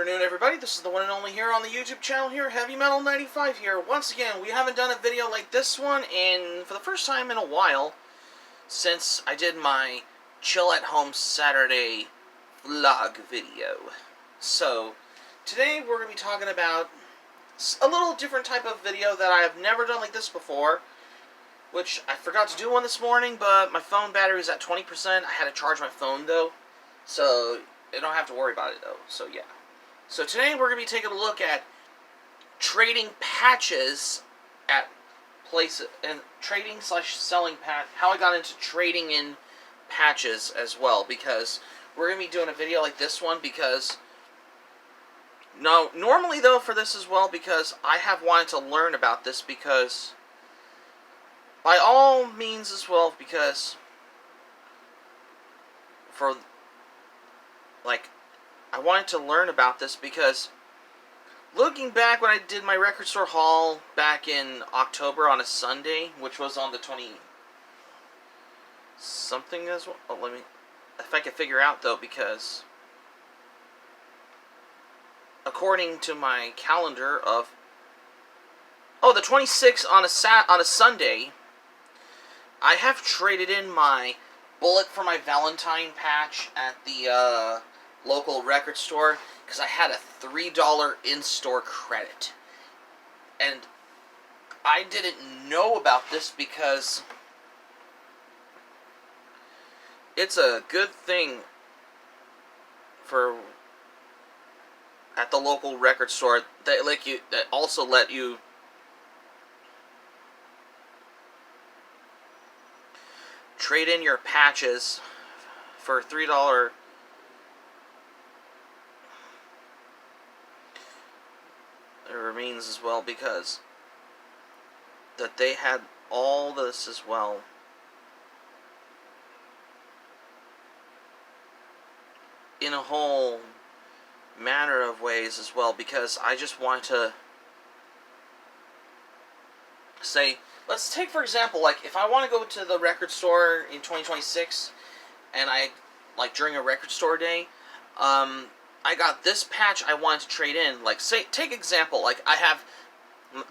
afternoon, everybody. This is the one and only here on the YouTube channel here, Heavy Metal 95 here. Once again, we haven't done a video like this one for the first time in a while since I did my Chill at Home Saturday vlog video. So, today we're going to be talking about a little different type of video that I have never done like this before, which I forgot to do one this morning, but my phone battery is at 20%. I had to charge my phone, though, so I don't have to worry about it, though. So, yeah. So, today we're going to be taking a look at trading patches at places, and trading/selling patch, how I got into trading in patches as well, because we're going to be doing a video like this one, because normally, though, for this as well, because I have wanted to learn about this, because by all means as well, because I wanted to learn about this because looking back when I did my record store haul back in October on a Sunday, which was on the 20-something as well. Oh, if I can figure out, though, because according to my calendar of, the 26th on a Sunday, I have traded in my Bullet for my Valentine patch at the local record store because I had a $3 in-store credit. And I didn't know about this because it's a good thing for at the local record store that also let you trade in your patches for $3 means as well, because that they had all this as well. In a whole manner of ways as well, because I just want to say, let's take for example, if I want to go to the record store in 2026 and during a record store day, I got this patch I wanted to trade in. Take example, I have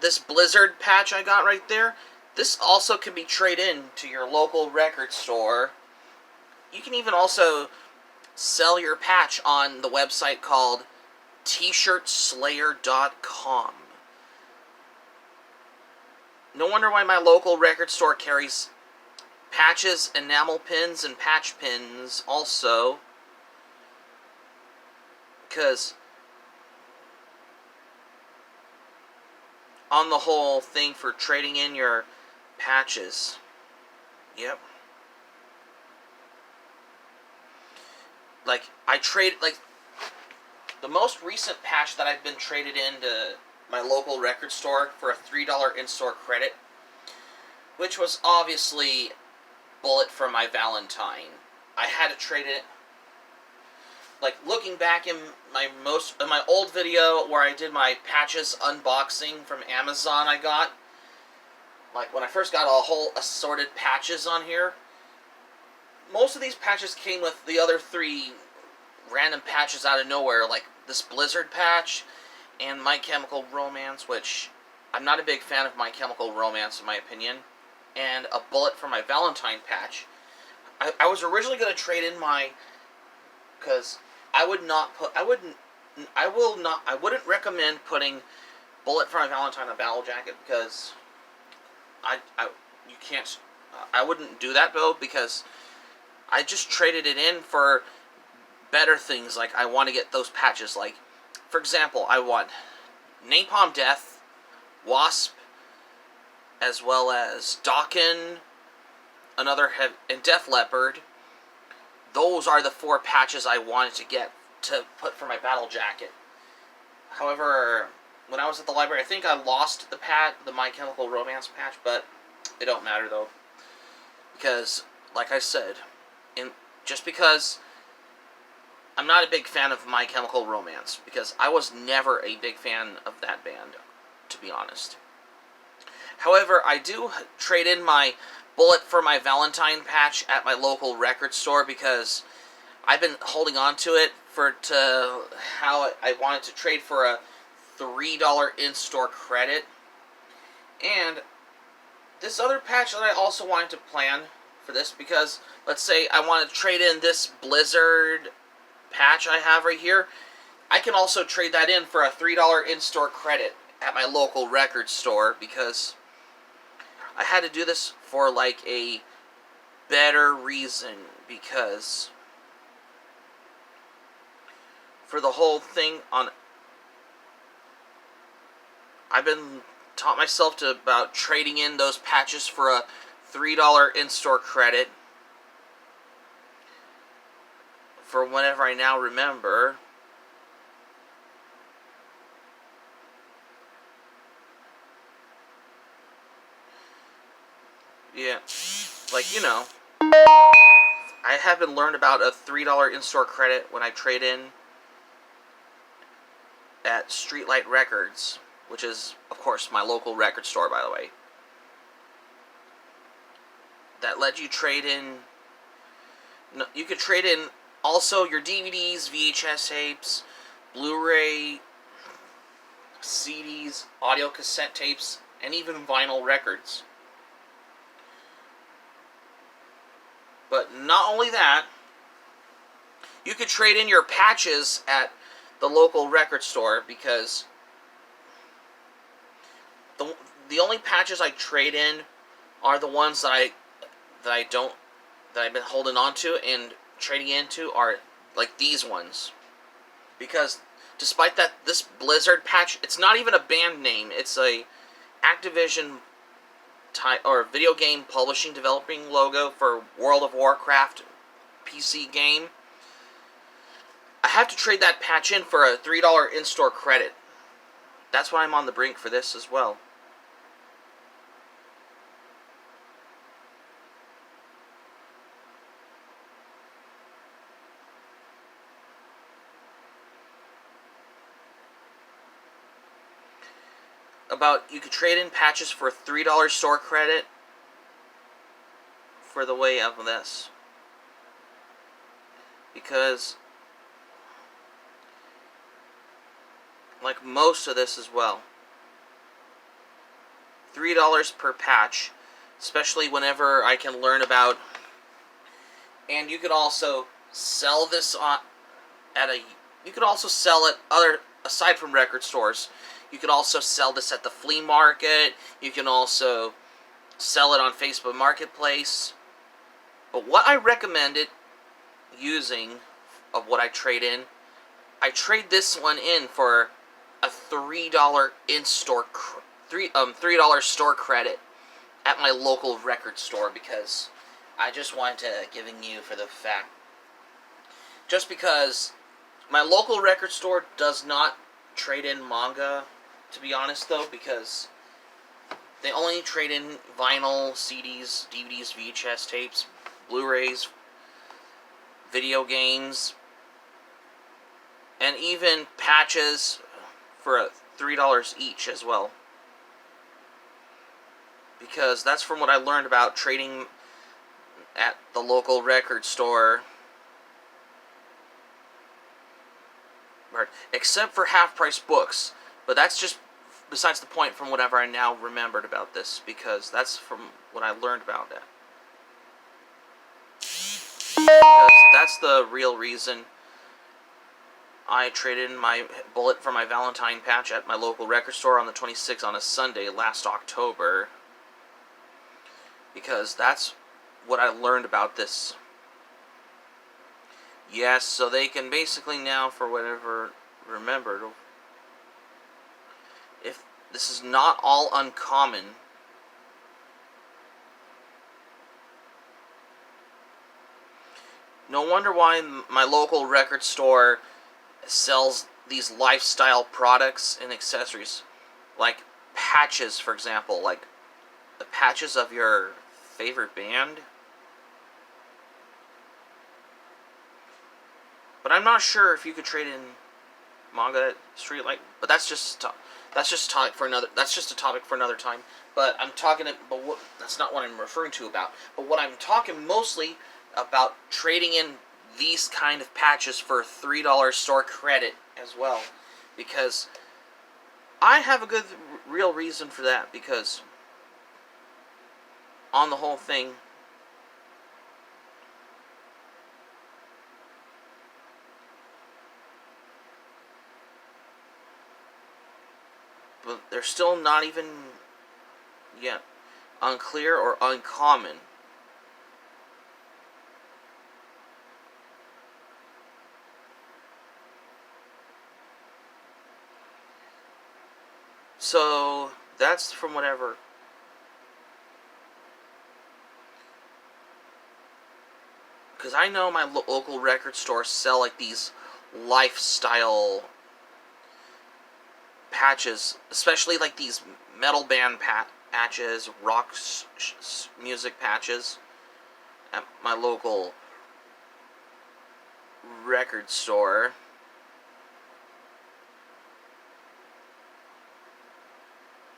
this Blizzard patch I got right there. This also can be traded in to your local record store. You can even also sell your patch on the website called tshirtslayer.com. No wonder why my local record store carries patches, enamel pins, and patch pins also. Because on the whole thing for trading in your patches. Yep. The most recent patch that I've been traded into my local record store for a $3 in-store credit, which was obviously Bullet for my Valentine. I had to trade it. Looking back in my old video where I did my patches unboxing from Amazon I got, when I first got a whole assorted patches on here, most of these patches came with the other 3 random patches out of nowhere, like this Blizzard patch and My Chemical Romance, which I'm not a big fan of My Chemical Romance in my opinion, and a Bullet for my Valentine patch. I was originally going to trade in because I wouldn't recommend putting Bullet for my Valentine on Battle Jacket, because I wouldn't do that, though, because I just traded it in for better things. I want to get those patches. For example, I want Napalm Death, Wasp, as well as Dokken, and Def Leppard. Those are the 4 patches I wanted to get to put for my Battle Jacket. However, when I was at the library, I think I lost the My Chemical Romance patch, but it don't matter, though. Because, like I said, just because I'm not a big fan of My Chemical Romance, because I was never a big fan of that band, to be honest. However, I do trade in my Bullet for my Valentine patch at my local record store, because I've been holding on to it how I wanted to trade for a $3 in-store credit. And this other patch that I also wanted to plan for this, because let's say I want to trade in this Blizzard patch I have right here, I can also trade that in for a $3 in-store credit at my local record store, because I had to do this for like a better reason, because for the whole thing on, I've been taught myself to about trading in those patches for a $3 in-store credit for whenever I now remember. Yeah, like, you know, I haven't learned about a $3 in-store credit when I trade in at Streetlight Records, which is, of course, my local record store, by the way. That let you trade in, you could trade in also your DVDs, VHS tapes, Blu-ray, CDs, audio cassette tapes, and even vinyl records. But not only that, you could trade in your patches at the local record store, because the only patches I trade in are the ones that I've been holding on to and trading into are like these ones. Because despite that, this Blizzard patch, it's not even a band name. It's a Activision type or video game publishing developing logo for World of Warcraft PC game. I have to trade that patch in for a $3 in-store credit. That's why I'm on the brink for this as well. You could trade in patches for $3 store credit for the way of this. Because, like most of this as well, $3 per patch, especially whenever I can learn about. And you could also sell this you could also sell it aside from record stores. You can also sell this at the flea market. You can also sell it on Facebook Marketplace. But what I recommended using of what I trade in, I trade this one in for a $3 in-store $3 store credit at my local record store, because I just wanted to giving you for the fact, just because my local record store does not trade in manga, to be honest though, because they only trade in vinyl, CDs, DVDs, VHS tapes, Blu-rays, video games, and even patches for $3 each as well. Because that's from what I learned about trading at the local record store. Except for half-price books. But that's just besides the point from whatever I now remembered about this, because that's from what I learned about it. Because that's the real reason I traded in my bullet for my Valentine patch at my local record store on the 26th on a Sunday last October. Because that's what I learned about this. Yes, so they can basically now, for whatever remembered, if this is not all uncommon, no wonder why my local record store sells these lifestyle products and accessories, like patches, for example, like the patches of your favorite band. But I'm not sure if you could trade in manga at Streetlight. But that's just a topic for another time. But that's not what I'm referring to about. But what I'm talking mostly about trading in these kind of patches for $3 store credit as well, because I have a good real reason for that, because on the whole thing, but they're still not even yet unclear or uncommon. So that's from whatever. Because I know my local record stores sell like these lifestyle patches, especially like these metal band patches, rock music patches at my local record store.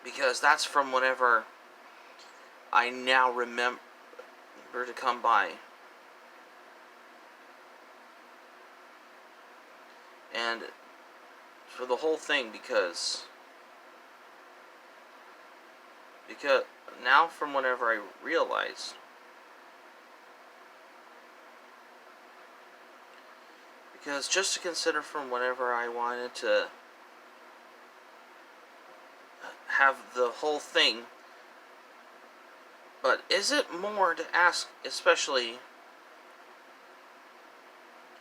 Because that's from whatever I now remember to come by. And for the whole thing, because now from whatever I realized, because just to consider from whenever I wanted to have the whole thing, but is it more to ask, especially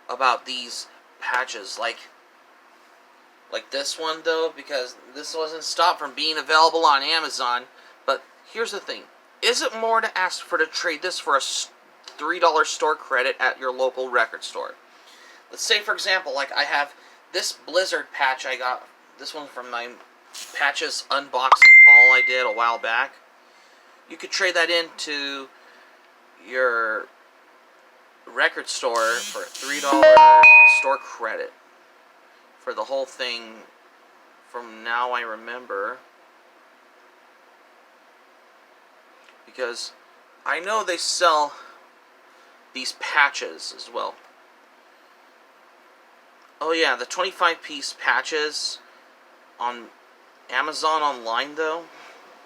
about these patches, like this one though, because this wasn't stopped from being available on Amazon. But here's the thing, is it more to ask for to trade this for a $3 store credit at your local record store? Let's say, for example, like I have this Blizzard patch. I got this one from my patches unboxing haul I did a while back. You could trade that into your record store for a $3 store credit for the whole thing. From now I remember, because I know they sell these patches as well. Oh yeah, the 25-piece patches on Amazon online though,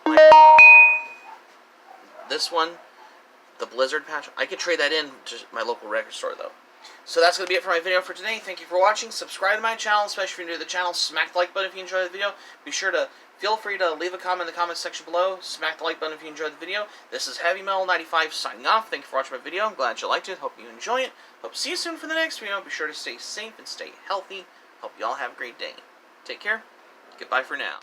like this one, the Blizzard patch, I could trade that in to my local record store though. So that's going to be it for my video for today. Thank you for watching. Subscribe to my channel, especially if you're new to the channel. Smack the like button if you enjoyed the video. Be sure to feel free to leave a comment in the comments section below. Smack the like button if you enjoyed the video. This is Heavy Metal 95 signing off. Thank you for watching my video. I'm glad you liked it. Hope you enjoy it. Hope to see you soon for the next video. Be sure to stay safe and stay healthy. Hope you all have a great day. Take care. Goodbye for now.